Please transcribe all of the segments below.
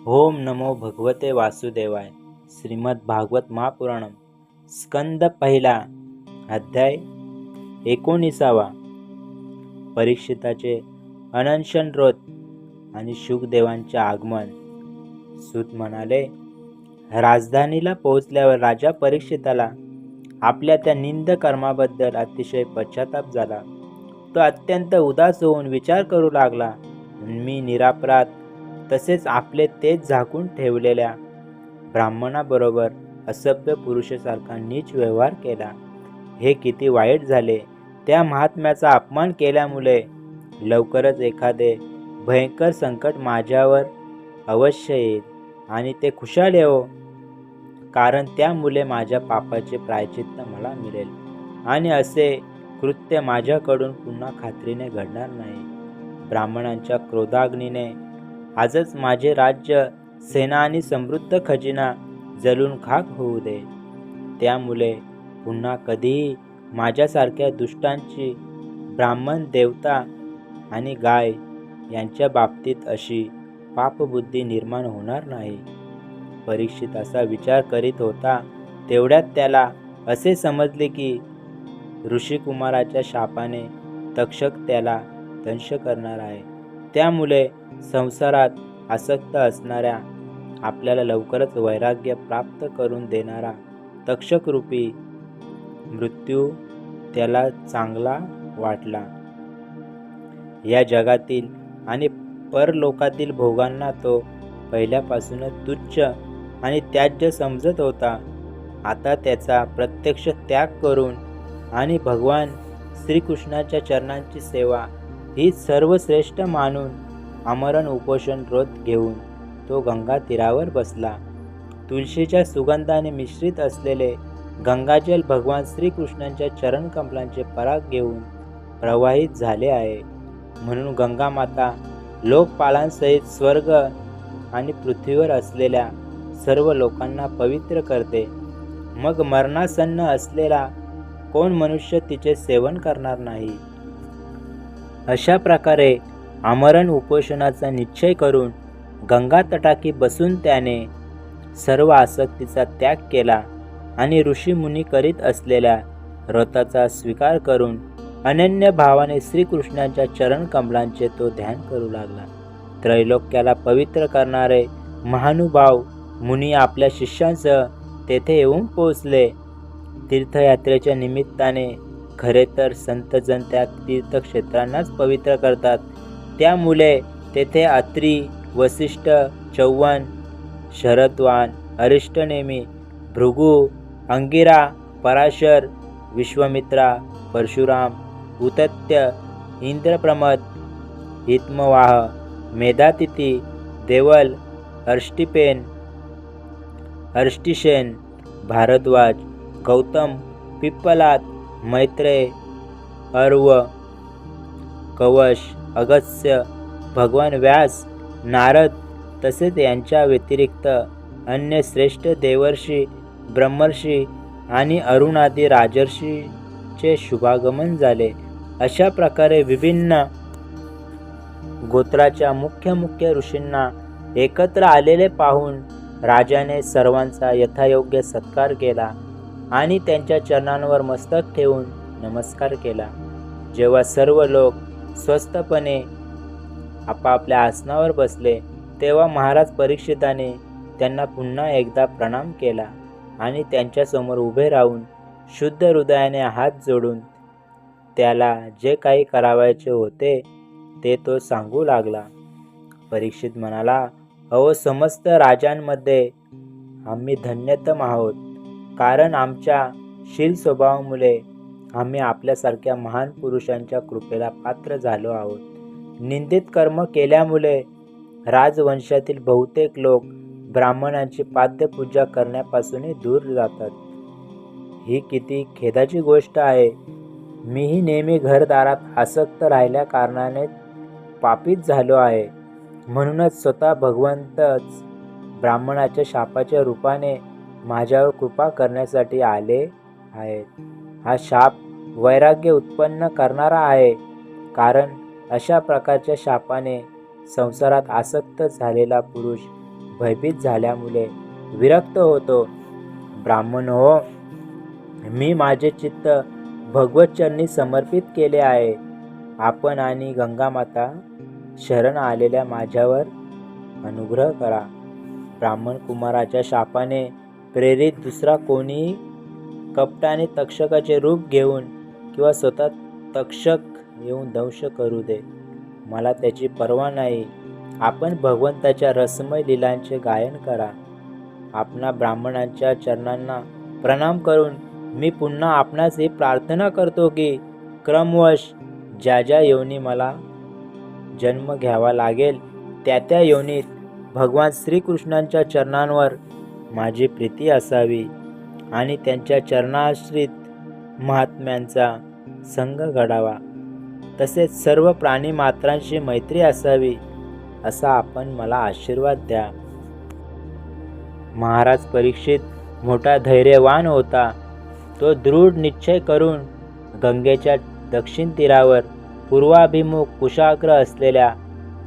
ओम नमो भगवते वासुदेवाय. श्रीमद भागवत महापुराणम स्कंद पहिला अध्याय 19. परीक्षिताचे अनशन व्रत आणि शुकदेवांचे आगमन. सूत म्हणाले, राजधानीला पोहोचल्यावर राजा परीक्षिताला आपल्या त्या निंद कर्माबद्दल अतिशय पश्चाताप झाला. तो अत्यंत उदास होऊन विचार करू लागला, मी निरापराध तसेच आपले तेज झाकून ठेवलेल्या ब्राह्मणाबरोबर असभ्य पुरुषासारखा नीच व्यवहार केला. हे किती वाईट झाले. त्या महात्म्याचा अपमान केल्यामुळे लवकरच एखादे भयंकर संकट माझ्यावर अवश्य येईल आणि ते खुशाल येवो, कारण त्यामुळे माझ्या पापाचे प्रायश्चित्त मला मिळेल आणि असे कृत्य माझ्याकडून पुन्हा खात्रीने घडणार नाही. ब्राह्मणांच्या क्रोधाग्नीने आजच माझे राज्य, सेना आणि समृद्ध खजिना जळून खाक होऊ दे. त्यामुळे पुन्हा कधीही माझ्यासारख्या दुष्टांची ब्राह्मण, देवता आणि गाय यांच्या बाबतीत अशी पापबुद्धी निर्माण होणार नाही. परीक्षित असा विचार करीत होता तेवढ्यात त्याला असे समजले की ऋषिकुमाराच्या शापाने तक्षक त्याला दंश करणार आहे. त्यामुळे संसारात आसक्त असणाऱ्या आपल्याला लवकरच वैराग्य प्राप्त करून देणारा तक्षकरूपी मृत्यू त्याला चांगला वाटला. या जगातील आणि परलोकातील भोगांना तो पहिल्यापासूनच तुच्छ आणि त्याज्य समजत होता. आता त्याचा प्रत्यक्ष त्याग करून आणि भगवान श्रीकृष्णाच्या चरणांची सेवा ही सर्वश्रेष्ठ मानून आमरण उपोषण व्रत घेऊन तो गंगा तीरावर बसला. तुळशीच्या सुगंधाने मिश्रित असलेले गंगाजल भगवान श्रीकृष्णांच्या चरणकमलांचे पराग घेऊन प्रवाहित झाले आहे. म्हणून गंगा माता लोकपालांसहित स्वर्ग आणि पृथ्वीवर असलेल्या सर्व लोकांना पवित्र करते. मग मरणासन्न असलेला कोण मनुष्य तिचे सेवन करणार नाही. अशा प्रकारे आमरण उपोषणाचा निश्चय करून गंगा तटाकी बसून त्याने सर्व आसक्तीचा त्याग केला आणि ऋषीमुनी करीत असलेल्या व्रताचा स्वीकार करून अनन्य भावाने श्रीकृष्णाच्या चरणकमलांचे तो ध्यान करू लागला. त्रैलोक्याला पवित्र करणारे महानुभाव मुनी आपल्या शिष्यांसह तेथे येऊन पोहोचले. तीर्थयात्रेच्या निमित्ताने खरे तर संतजन त्या तीर्थक्षेत्रांनाच पवित्र करतात. त्यामुळे तेथे अत्री, वसिष्ठ, चौवन, शरद्वान, अरिष्टनेमी, भृगु, अंगिरा, पराशर, विश्वामित्रा, परशुराम, उतत्य, इंद्रप्रमद, हितमवाह, मेधातिथी, देवल, अर्ष्टिपेन, अर्ष्टिशेन, भारद्वाज, गौतम, पिप्पलाद, मैत्रेय, अर्व, कवश, अगस्त्य, भगवान व्यास, नारद तसेच यांच्या व्यतिरिक्त अन्य श्रेष्ठ देवर्षी, ब्रह्मर्षी आणि अरुणादी राजर्षीचे शुभागमन झाले. अशा प्रकारे विभिन्न गोत्राच्या मुख्य ऋषींना एकत्र आलेले पाहून राजाने सर्वांचा यथायोग्य सत्कार केला आणि त्यांच्या चरणांवर मस्तक ठेवून नमस्कार केला. जेव्हा सर्व लोक स्वस्थपणे आपापल्या आसनावर बसले तेव्हा महाराज परीक्षिताने त्यांना पुन्हा एकदा प्रणाम केला आणि त्यांच्यासमोर उभे राहून शुद्ध हृदयाने हात जोडून त्याला जे काही करावयाचे होते ते तो सांगू लागला. परीक्षित म्हणाला, अहो समस्त राजांमध्ये आम्ही धन्यतम आहोत, कारण आमच्या शील स्वभावामुळे आम्ही आपल्यासारख्या महान पुरुषांच्या कृपेला पात्र झालो आहोत. निंदित कर्म केल्यामुळे राजवंशातील बहुतेक लोक ब्राह्मणांची पाद्यपूजा करण्यापासूनही दूर जातात. ही किती खेदाची गोष्ट आहे. मीही नेहमी घरदारात आसक्त राहिल्या कारणाने पापित झालो आहे. म्हणूनच स्वतः भगवंतच ब्राह्मणाच्या शापाच्या रूपाने माझ्यावर कृपा करण्यासाठी आले आहेत. हा शाप वैराग्य उत्पन्न करणारा आहे, कारण अशा प्रकारच्या शापाने संसारात आसक्त झालेला पुरुष भयभीत झाल्यामुळे विरक्त होतो. ब्राह्मण हो, मी माझे चित्त भगवत चरणी समर्पित केले आहे. आपण आणि गंगामाता शरण आलेल्या माझ्यावर अनुग्रह करा. ब्राह्मण कुमाराच्या शापाने प्रेरित दुसरा कोणीही कपटाने तक्षकाचे रूप घेऊन किंवा स्वतः तक्षक येऊन दंश करू दे, मला त्याची पर्वा नाही. आपण भगवंताच्या रसमय लीलांचे गायन करा. आपणा ब्राह्मणांच्या चरणांना प्रणाम करून मी पुन्हा आपणास ही प्रार्थना करतो की क्रमवश ज्या ज्या योनी मला जन्म घ्यावा लागेल त्या त्या योनीत भगवान श्रीकृष्णांच्या चरणांवर माझी प्रीती असावी आणि त्यांच्या चरणाश्रित महात्म्यांचा संग घडावा. तसेच सर्व प्राणी मात्रांशी मैत्री असावी असा आपण मला आशीर्वाद द्या. महाराज परीक्षित मोठा धैर्यवान होता. तो दृढ निश्चय करून गंगेच्या दक्षिण तीरावर पूर्वाभिमुख कुशाग्र असलेल्या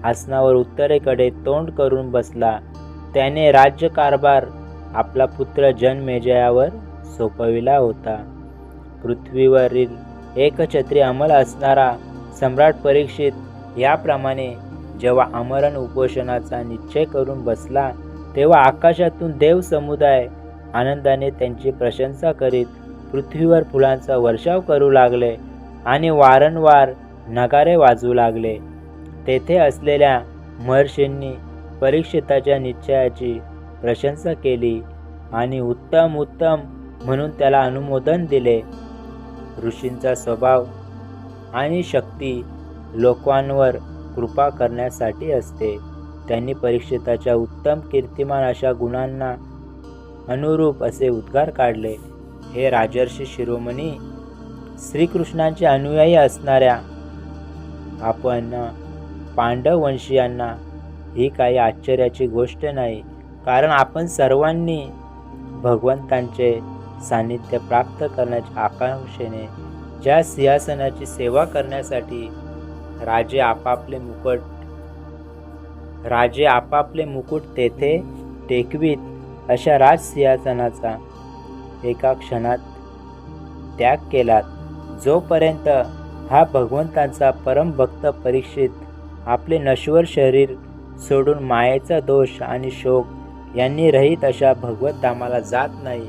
आसनावर उत्तरेकडे तोंड करून बसला. त्याने राज्यकारभार आपला पुत्र जनमेजयावर सोपविला होता. पृथ्वीवरील एकछत्री अंमल असणारा सम्राट परीक्षित याप्रमाणे जेव्हा आमरण उपोषणाचा निश्चय करून बसला तेव्हा आकाशातून देव समुदाय आनंदाने त्यांची प्रशंसा करीत पृथ्वीवर फुलांचा वर्षाव करू लागले आणि वारंवार नगारे वाजवू लागले. तेथे असलेल्या महर्षींनी परीक्षिताच्या निश्चयाची प्रशंसा केली आणि उत्तम उत्तम म्हणून त्याला अनुमोदन दिले. ऋषींचा स्वभाव आणि शक्ती लोकांवर कृपा करण्यासाठी असते. त्यांनी परीक्षिताच्या उत्तम कीर्तिमान अशा गुणांना अनुरूप असे उद्गार काढले. हे राजर्षी शिरोमणी, श्रीकृष्णांचे अनुयायी असणाऱ्या आपण पांडव वंशीयांना ही काही आश्चर्याची गोष्ट नाही, कारण आपण सर्वांनी भगवंतांचे सान्निध्य प्राप्त करण्याच्या आकांक्षेने ज्या सिंहासनाची सेवा करण्यासाठी राजे आपापले मुकुट तेथे टेकवीत अशा राजसिंहासनाचा एका क्षणात त्याग केलात. जोपर्यंत हा भगवंतांचा परमभक्त परीक्षित आपले नश्वर शरीर सोडून मायेचा दोष आणि शोक यांनी रहित अशा भगवत धामाला जात नाही,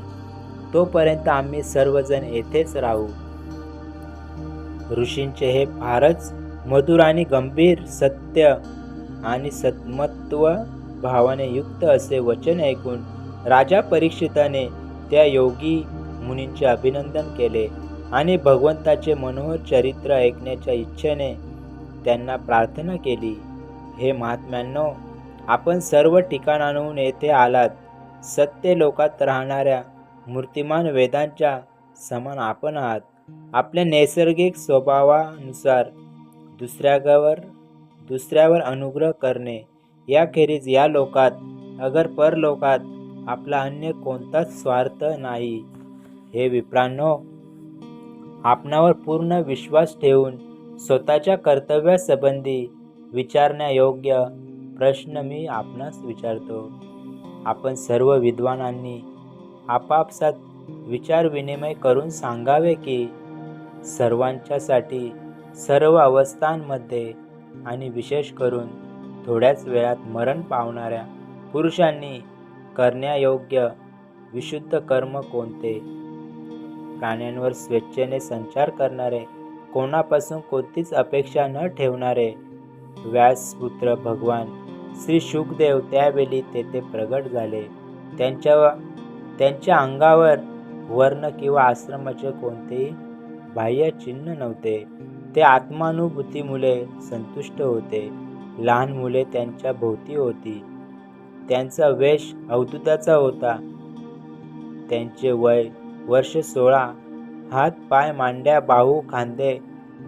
तोपर्यंत आम्ही सर्वजण येथेच राहू. ऋषींचे हे फारच मधुर आणि गंभीर सत्य आणि सत्मत्व भावाने युक्त असे वचन ऐकून राजा परीक्षिताने त्या योगी मुनींचे अभिनंदन केले आणि भगवंताचे मनोहर चरित्र ऐकण्याच्या इच्छेने त्यांना प्रार्थना केली. हे महात्म्यांनो, आपण सर्व ठिकाणांहून येथे आलात. सत्य लोकात राहणाऱ्या मूर्तिमान वेदांच्या समान आपण आहात. आपल्या नैसर्गिक स्वभावानुसार दुसऱ्यावर अनुग्रह करणे याखेरीज या लोकात अगर परलोकात आपला अन्य कोणताच स्वार्थ नाही. हे विप्रांनो, आपणावर पूर्ण विश्वास ठेवून स्वतःच्या कर्तव्यासंबंधी विचारण्यायोग्य प्रश्न मी आपणास विचारतो. आपण सर्व विद्वानांनी आपापसात विचारविनिमय करून सांगावे की सर्वांच्यासाठी सर्व अवस्थांमध्ये आणि विशेष करून थोड्याच वेळात मरण पावणाऱ्या पुरुषांनी करण्यायोग्य विशुद्ध कर्म कोणते? प्राण्यांवर स्वेच्छेने संचार करणारे, कोणापासून कोणतीच अपेक्षा न ठेवणारे व्यासपुत्र भगवान श्री शुकदेव त्यावेळी तेथे प्रगट झाले. त्यांच्या अंगावर वर्ण किंवा आश्रमाचे कोणतेही बाह्य चिन्ह नव्हते. ते आत्मानुभूतीमुळे संतुष्ट होते. लहान मुले त्यांच्या भोवती होती. त्यांचा वेश अवधूताचा होता. त्यांचे वय वर्ष 16. हात, पाय, मांड्या, बाहू, खांदे,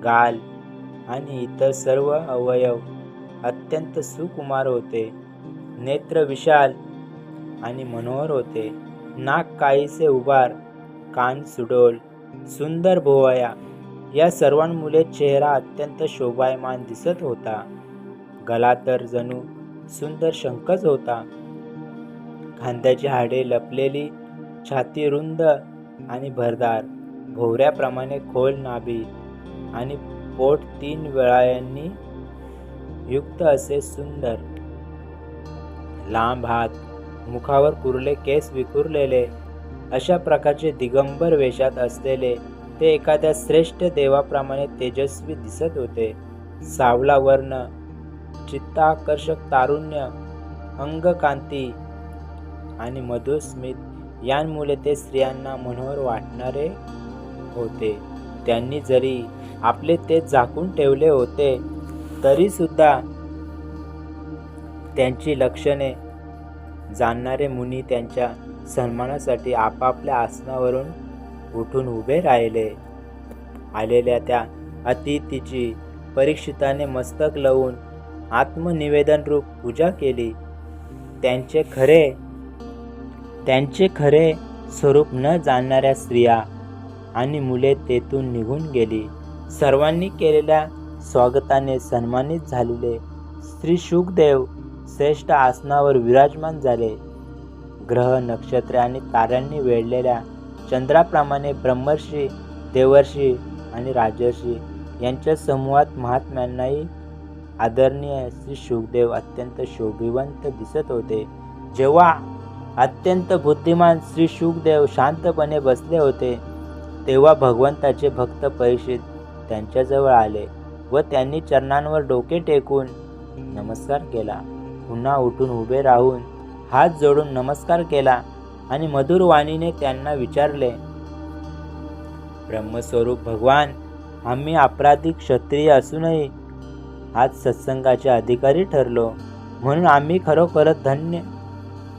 गाल आणि इतर सर्व अवयव अत्यंत सुकुमार होते. नेत्र विशाल आणि मनोहर होते. नाक काहीसे उभार, कान सुडोल, सुंदर भुवया या सर्वांमुळे चेहरा अत्यंत शोभायमान दिसत होता. गला तर जणू सुंदर शंखच होता. खांद्याची हाडे लपलेली छाती रुंद आणि भरदार, भोवऱ्याप्रमाणे खोल नाभी आणि पोट 3 वेळांनी युक्त असे सुंदर लांब हात, मुखावर कुरले केस विखुरलेले, अशा प्रकारचे दिगंबर वेशात असलेले ते एखाद्या श्रेष्ठ देवाप्रमाणे तेजस्वी दिसत होते. सावला वर्ण, चित्ताकर्षक तारुण्य, अंगकांती आणि मधुर स्मित यांमुळे ते स्त्रियांना मनोहर वाटणारे होते. त्यांनी जरी आपले तेज झाकून ठेवले होते तरी सुद्धा त्यांची लक्षणे जाणणारे मुनी त्यांच्या सन्मानासाठी आपापल्या आसनावरून उठून उभे राहिले. आलेल्या त्या अतिथीची परीक्षिताने मस्तक लावून आत्मनिवेदन रूप पूजा केली. त्यांचे खरे स्वरूप न जाणणाऱ्या स्त्रिया आणि मुले तेथून निघून गेली. सर्वांनी केलेल्या स्वागताने सन्मानित झालेले श्री शुकदेव श्रेष्ठ आसनावर विराजमान झाले. ग्रह, नक्षत्रे आणि ताऱ्यांनी वेढलेल्या चंद्राप्रमाणे ब्रह्मर्षी, देवर्षी आणि राजर्षी यांच्या समूहात महात्म्यांनाही आदरणीय श्री शुकदेव अत्यंत शोभिवंत दिसत होते. जेव्हा अत्यंत बुद्धिमान श्री शुकदेव शांतपणे बसले होते तेव्हा भगवंताचे भक्त परीक्षित त्यांच्याजवळ आले व त्यांनी चरणांवर डोके टेकून नमस्कार केला. पुन्हा उठून उभे राहून हात जोडून नमस्कार केला आणि मधुर वाणीने त्यांना विचारले, ब्रह्मस्वरूप भगवान, आम्ही अपराधी क्षत्रिय असूनही आज सत्संगाचे अधिकारी ठरलो, म्हणून आम्ही खरोखरच धन्य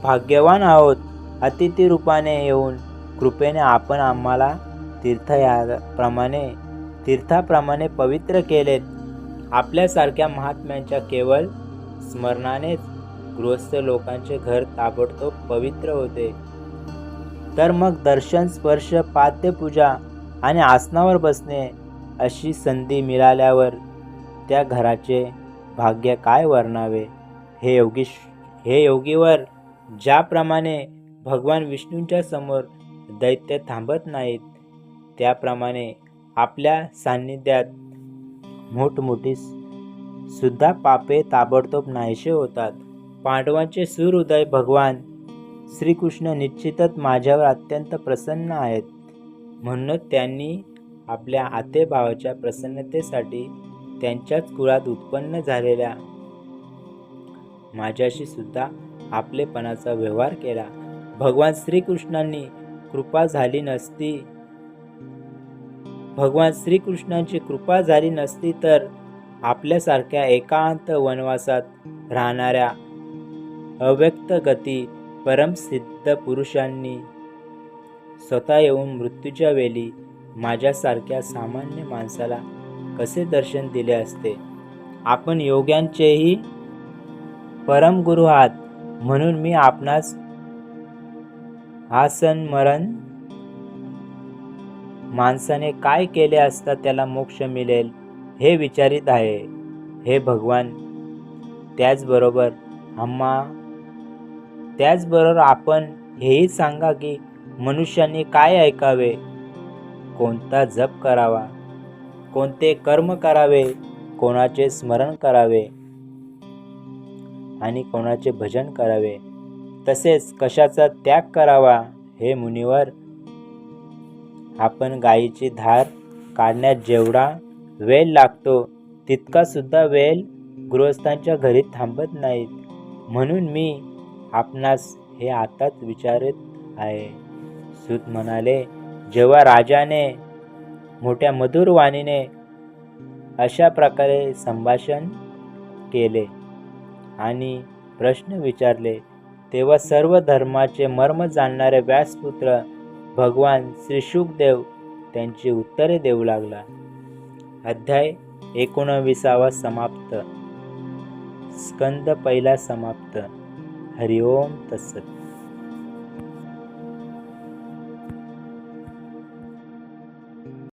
भाग्यवान आहोत. अतिथी रूपाने येऊन कृपेने आपण आम्हाला तीर्थाप्रमाणे पवित्र केलेत. आपल्यासारख्या महात्म्यांच्या केवळ स्मरणानेच गृहस्थ लोकांचे घर ताबडतोब पवित्र होते. तर मग दर्शन, स्पर्श, पाद्यपूजा आणि आसनावर बसणे अशी संधी मिळाल्यावर त्या घराचे भाग्य काय वर्णावे. हे योगीवर, ज्याप्रमाणे भगवान विष्णूंच्या समोर दैत्य थांबत नाहीत त्याप्रमाणे आपल्या सान्निध्यात मोठमोठी सुद्धा पापे ताबडतोब नाहीसे होतात. पांडवांचे सुहृदय भगवान श्रीकृष्ण निश्चितच माझ्यावर अत्यंत प्रसन्न आहेत. म्हणूनच त्यांनी आपल्या आतेभावाच्या प्रसन्नतेसाठी त्यांच्याच कुळात उत्पन्न झालेल्या माझ्याशी सुद्धा आपलेपणाचा व्यवहार केला. भगवान श्रीकृष्णांची कृपा झाली नसती तर आपल्यासारख्या एकांत वनवासात राहणाऱ्या अव्यक्त गती परमसिद्ध पुरुषांनी स्वतः येऊन मृत्यूच्या वेळी माझ्यासारख्या सामान्य माणसाला कसे दर्शन दिले असते. आपण योग्यांचेही परमगुरु आहात, म्हणून मी आपणास मरण माणसाने काय केले असता त्याला मोक्ष मिळेल हे विचारित आहे. हे भगवान, त्याचबरोबर आपण हेही सांगा की मनुष्यांनी काय ऐकावे, कोणता जप करावा, कोणते कर्म करावे, कोणाचे स्मरण करावे आणि कोणाचे भजन करावे, तसेच कशाचा त्याग करावा. हे मुनिवर, आपण गायीची धार काढण्यात जेवढा वेळ लागतो तितका सुद्धा वेळ गृहस्थांच्या घरी थांबत नाहीत. म्हणून मी आपणास हे आताच विचारत आहे. सूत म्हणाले, जेव्हा राजाने मोठ्या मधुर वाणीने अशा प्रकारे संभाषण केले आणि प्रश्न विचारले तेव्हा सर्व धर्माचे मर्म जाणणारे व्यासपुत्र भगवान श्री शुकदेव त्यांची उत्तरे देऊ लागला. अध्याय 19 समाप्त. स्कंद 1 समाप्त. हरिओम तत्सत.